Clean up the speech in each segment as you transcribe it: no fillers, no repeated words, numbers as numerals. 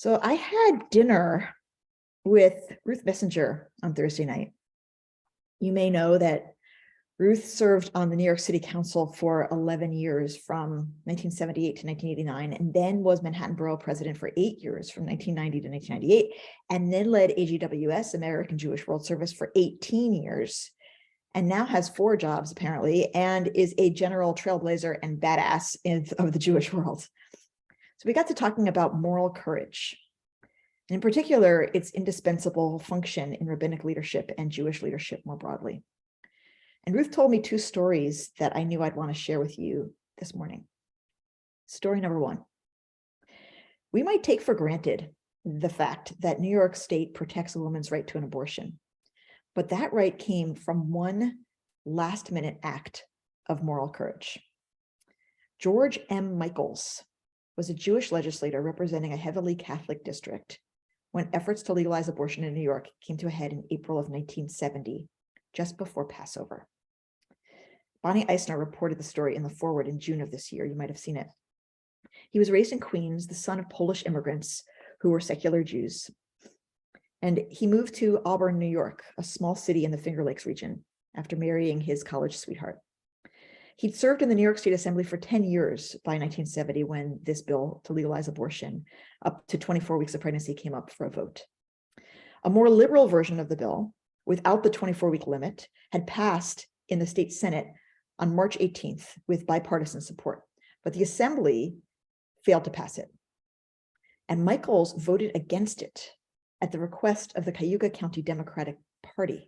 So I had dinner with Ruth Messenger on Thursday night. You may know that Ruth served on the New York City Council for 11 years from 1978 to 1989, and then was Manhattan Borough President for 8 years from 1990 to 1998, and then led AGWS, American Jewish World Service, for 18 years, and now has 4 jobs apparently, and is a general trailblazer and badass of the Jewish world. So we got to talking about moral courage, and in particular, its indispensable function in rabbinic leadership and Jewish leadership more broadly. And Ruth told me 2 stories that I knew I'd want to share with you this morning. Story number 1. We might take for granted the fact that New York State protects a woman's right to an abortion, but that right came from one last-minute act of moral courage. George M. Michaels was a Jewish legislator representing a heavily Catholic district when efforts to legalize abortion in New York came to a head in April of 1970, just before Passover. Bonnie Eisner reported the story in the foreword in June of this year. You might have seen it. He was raised in Queens, the son of Polish immigrants who were secular Jews. And he moved to Auburn, New York, a small city in the Finger Lakes region, after marrying his college sweetheart. He'd served in the New York State Assembly for 10 years by 1970 when this bill to legalize abortion up to 24 weeks of pregnancy came up for a vote. A more liberal version of the bill, without the 24-week limit, had passed in the state Senate on March 18th with bipartisan support, but the Assembly failed to pass it. And Michaels voted against it at the request of the Cayuga County Democratic Party.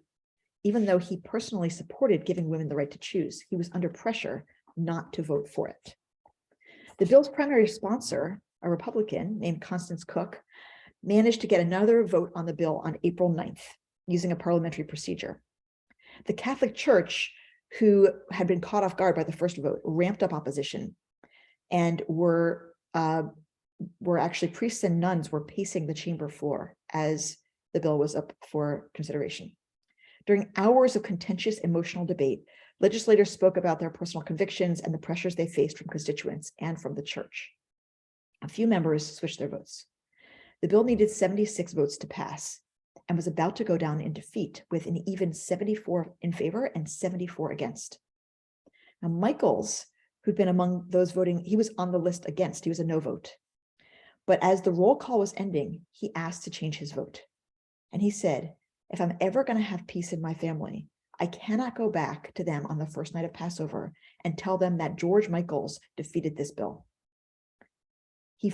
Even though he personally supported giving women the right to choose, he was under pressure not to vote for it. The bill's primary sponsor, a Republican named Constance Cook, managed to get another vote on the bill on April 9th, using a parliamentary procedure. The Catholic Church, who had been caught off guard by the first vote, ramped up opposition, and were actually priests and nuns were pacing the chamber floor as the bill was up for consideration. During hours of contentious emotional debate, legislators spoke about their personal convictions and the pressures they faced from constituents and from the church. A few members switched their votes. The bill needed 76 votes to pass and was about to go down in defeat with an even 74 in favor and 74 against. Now, Michaels, who'd been among those voting, he was on the list against, he was a no vote. But as the roll call was ending, he asked to change his vote. And he said, if I'm ever going to have peace in my family, I cannot go back to them on the first night of Passover and tell them that George Michaels defeated this bill. He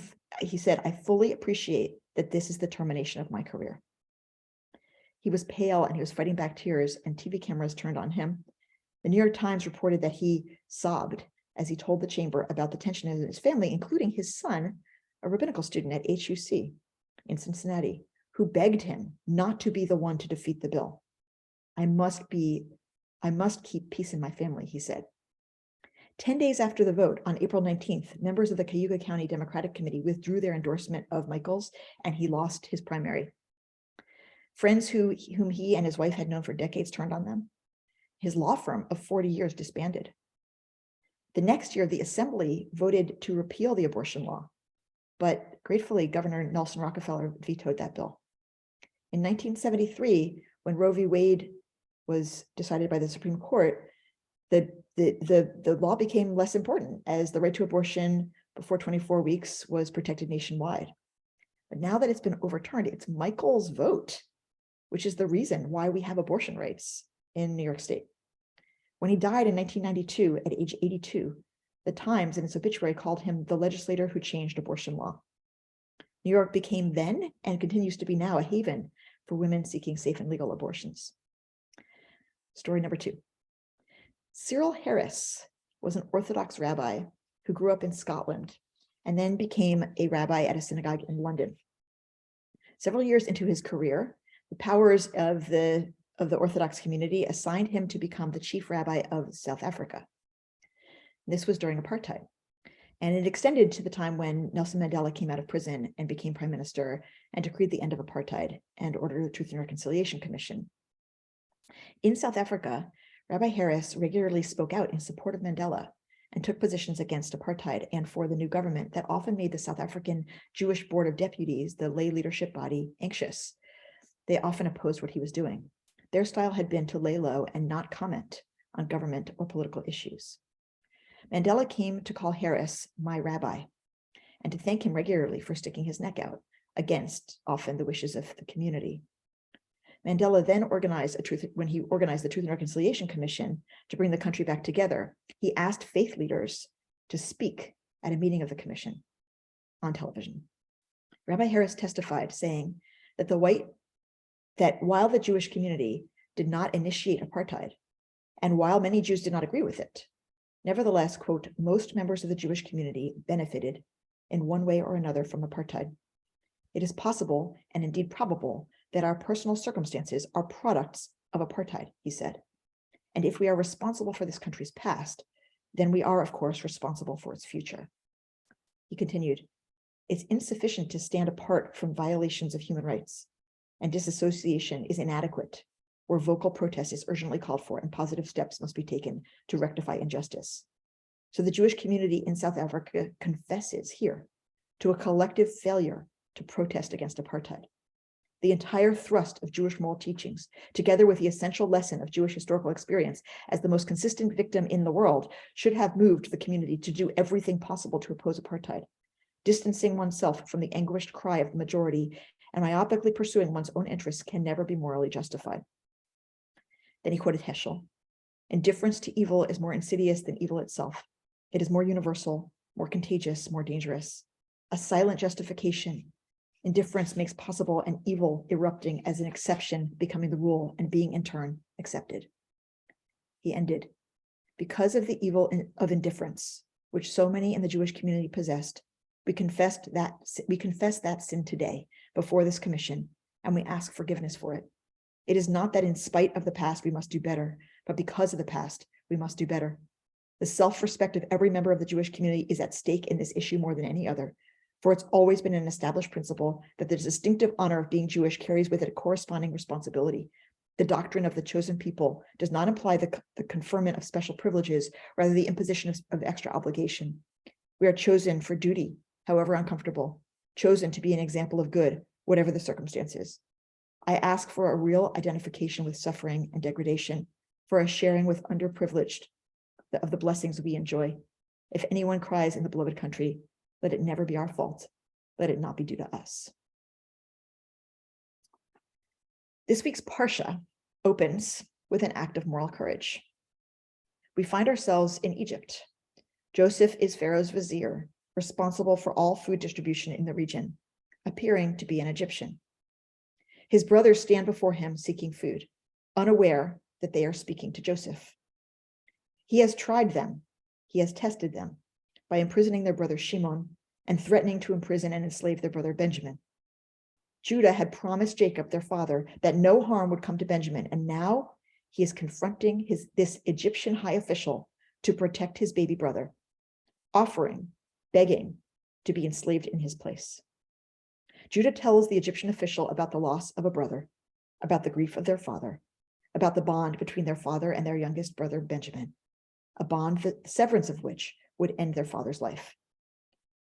said, I fully appreciate that this is the termination of my career. He was pale and he was fighting back tears, and TV cameras turned on him. The New York Times reported that he sobbed as he told the chamber about the tension in his family, including his son, a rabbinical student at HUC in Cincinnati, who begged him not to be the one to defeat the bill. I must keep peace in my family, he said. 10 days after the vote, on April 19th, members of the Cayuga County Democratic Committee withdrew their endorsement of Michaels, and he lost his primary. Friends whom he and his wife had known for decades turned on them. His law firm of 40 years disbanded. The next year, the Assembly voted to repeal the abortion law, but gratefully, Governor Nelson Rockefeller vetoed that bill. In 1973, when Roe v. Wade was decided by the Supreme Court, the law became less important as the right to abortion before 24 weeks was protected nationwide. But now that it's been overturned, it's Michael's vote, which is the reason why we have abortion rights in New York State. When he died in 1992 at age 82, the Times in its obituary called him the legislator who changed abortion law. New York became then and continues to be now a haven for women seeking safe and legal abortions. Story number 2. Cyril Harris was an Orthodox rabbi who grew up in Scotland and then became a rabbi at a synagogue in London. Several years into his career, the powers of the Orthodox community assigned him to become the chief rabbi of South Africa. This was during apartheid, and it extended to the time when Nelson Mandela came out of prison and became prime minister and decreed the end of apartheid and ordered the Truth and Reconciliation Commission. In South Africa, Rabbi Harris regularly spoke out in support of Mandela and took positions against apartheid and for the new government that often made the South African Jewish Board of Deputies, the lay leadership body, anxious. They often opposed what he was doing. Their style had been to lay low and not comment on government or political issues. Mandela came to call Harris my rabbi and to thank him regularly for sticking his neck out against often the wishes of the community. Mandela then organized when he organized the Truth and Reconciliation Commission to bring the country back together, he asked faith leaders to speak at a meeting of the commission on television. Rabbi Harris testified, saying that while the Jewish community did not initiate apartheid, and while many Jews did not agree with it, nevertheless, quote, most members of the Jewish community benefited in one way or another from apartheid. It is possible, and indeed probable, that our personal circumstances are products of apartheid, he said. And if we are responsible for this country's past, then we are, of course, responsible for its future. He continued, it's insufficient to stand apart from violations of human rights, and disassociation is inadequate, where vocal protest is urgently called for and positive steps must be taken to rectify injustice. So the Jewish community in South Africa confesses here to a collective failure to protest against apartheid. The entire thrust of Jewish moral teachings, together with the essential lesson of Jewish historical experience as the most consistent victim in the world, should have moved the community to do everything possible to oppose apartheid. Distancing oneself from the anguished cry of the majority and myopically pursuing one's own interests can never be morally justified. Then he quoted Heschel. Indifference to evil is more insidious than evil itself. It is more universal, more contagious, more dangerous. A silent justification. Indifference makes possible an evil erupting as an exception, becoming the rule and being in turn accepted. He ended, because of the evil of indifference, which so many in the Jewish community possessed, we confess that sin today before this commission, and we ask forgiveness for it. It is not that in spite of the past we must do better, but because of the past we must do better. The self-respect of every member of the Jewish community is at stake in this issue more than any other, for it's always been an established principle that the distinctive honor of being Jewish carries with it a corresponding responsibility. The doctrine of the chosen people does not imply the conferment of special privileges, rather the imposition of extra obligation. We are chosen for duty, however uncomfortable, chosen to be an example of good, whatever the circumstances. I ask for a real identification with suffering and degradation, for a sharing with underprivileged of the blessings we enjoy. If anyone cries in the beloved country, let it never be our fault. Let it not be due to us. This week's Parsha opens with an act of moral courage. We find ourselves in Egypt. Joseph is Pharaoh's vizier, responsible for all food distribution in the region, appearing to be an Egyptian. His brothers stand before him seeking food, unaware that they are speaking to Joseph. He has tried them. He has tested them by imprisoning their brother Shimon and threatening to imprison and enslave their brother Benjamin. Judah had promised Jacob, their father, that no harm would come to Benjamin, and now he is confronting this Egyptian high official to protect his baby brother, begging to be enslaved in his place. Judah tells the Egyptian official about the loss of a brother, about the grief of their father, about the bond between their father and their youngest brother Benjamin, a bond the severance of which would end their father's life.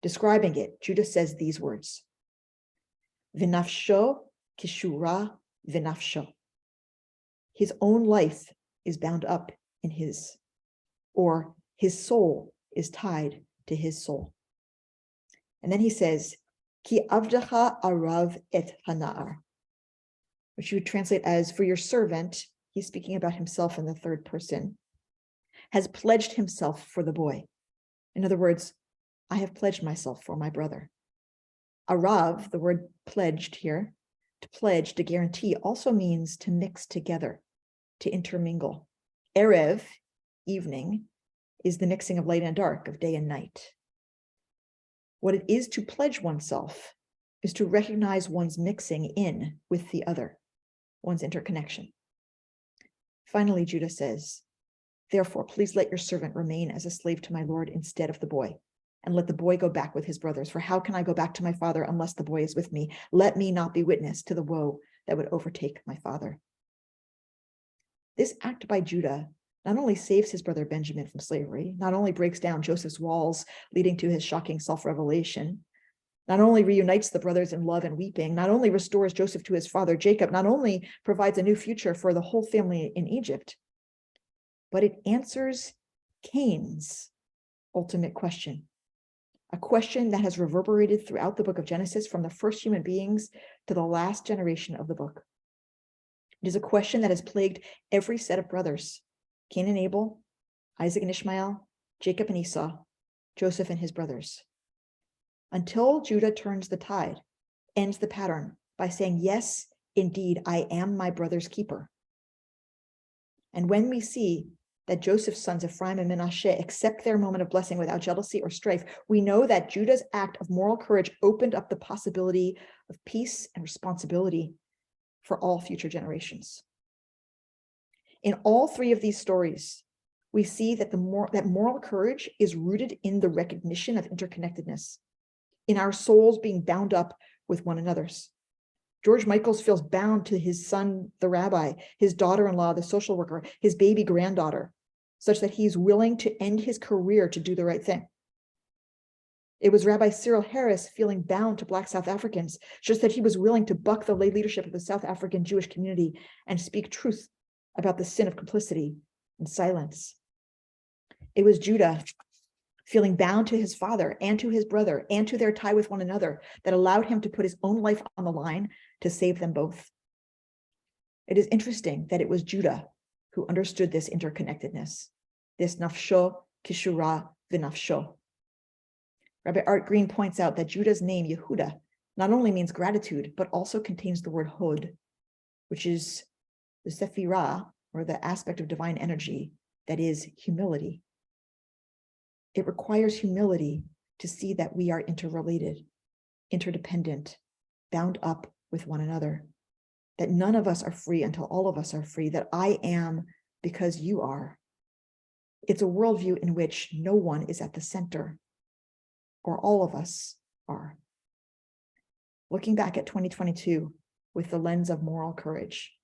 Describing it, Judah says these words, V'nafsho kishura v'nafsho. His own life is bound up in his, or his soul is tied to his soul. And then he says, Ki avdacha arav et hana'ar, which you would translate as, for your servant, he's speaking about himself in the third person, has pledged himself for the boy. In other words, I have pledged myself for my brother. Arav, the word pledged here, to pledge, to guarantee, also means to mix together, to intermingle. Erev, evening, is the mixing of light and dark, of day and night. What it is to pledge oneself is to recognize one's mixing in with the other, one's interconnection. Finally, Judah says, therefore, please let your servant remain as a slave to my Lord instead of the boy, and let the boy go back with his brothers. For how can I go back to my father unless the boy is with me? Let me not be witness to the woe that would overtake my father. This act by Judah not only saves his brother Benjamin from slavery, not only breaks down Joseph's walls, leading to his shocking self-revelation, not only reunites the brothers in love and weeping, not only restores Joseph to his father Jacob, not only provides a new future for the whole family in Egypt, but it answers Cain's ultimate question, a question that has reverberated throughout the book of Genesis from the first human beings to the last generation of the book. It is a question that has plagued every set of brothers, Cain and Abel, Isaac and Ishmael, Jacob and Esau, Joseph and his brothers. Until Judah turns the tide, ends the pattern by saying, yes, indeed, I am my brother's keeper. And when we see that Joseph's sons, Ephraim and Manasseh, accept their moment of blessing without jealousy or strife, we know that Judah's act of moral courage opened up the possibility of peace and responsibility for all future generations. In all three of these stories, we see that moral courage is rooted in the recognition of interconnectedness, in our souls being bound up with one another's. George Michaels feels bound to his son, the rabbi, his daughter-in-law, the social worker, his baby granddaughter, such that he's willing to end his career to do the right thing. It was Rabbi Cyril Harris feeling bound to Black South Africans, just that he was willing to buck the lay leadership of the South African Jewish community and speak truth about the sin of complicity and silence. It was Judah feeling bound to his father and to his brother and to their tie with one another that allowed him to put his own life on the line to save them both. It is interesting that it was Judah who understood this interconnectedness, this nafsho kishura v'nafsho. Rabbi Art Green points out that Judah's name, Yehuda, not only means gratitude, but also contains the word hod, which is the sephirah, or the aspect of divine energy, that is humility. It requires humility to see that we are interrelated, interdependent, bound up with one another, that none of us are free until all of us are free, that I am because you are. It's a worldview in which no one is at the center, or all of us are. Looking back at 2022 with the lens of moral courage,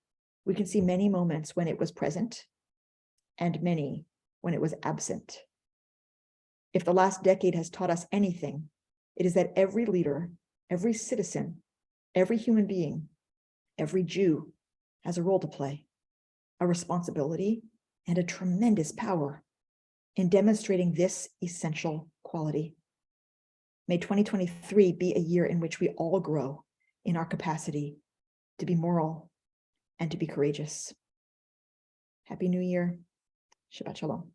we can see many moments when it was present and many when it was absent. If the last decade has taught us anything, it is that every leader, every citizen, every human being, every Jew has a role to play, a responsibility, and a tremendous power in demonstrating this essential quality. May 2023 be a year in which we all grow in our capacity to be moral and to be courageous. Happy New Year. Shabbat Shalom.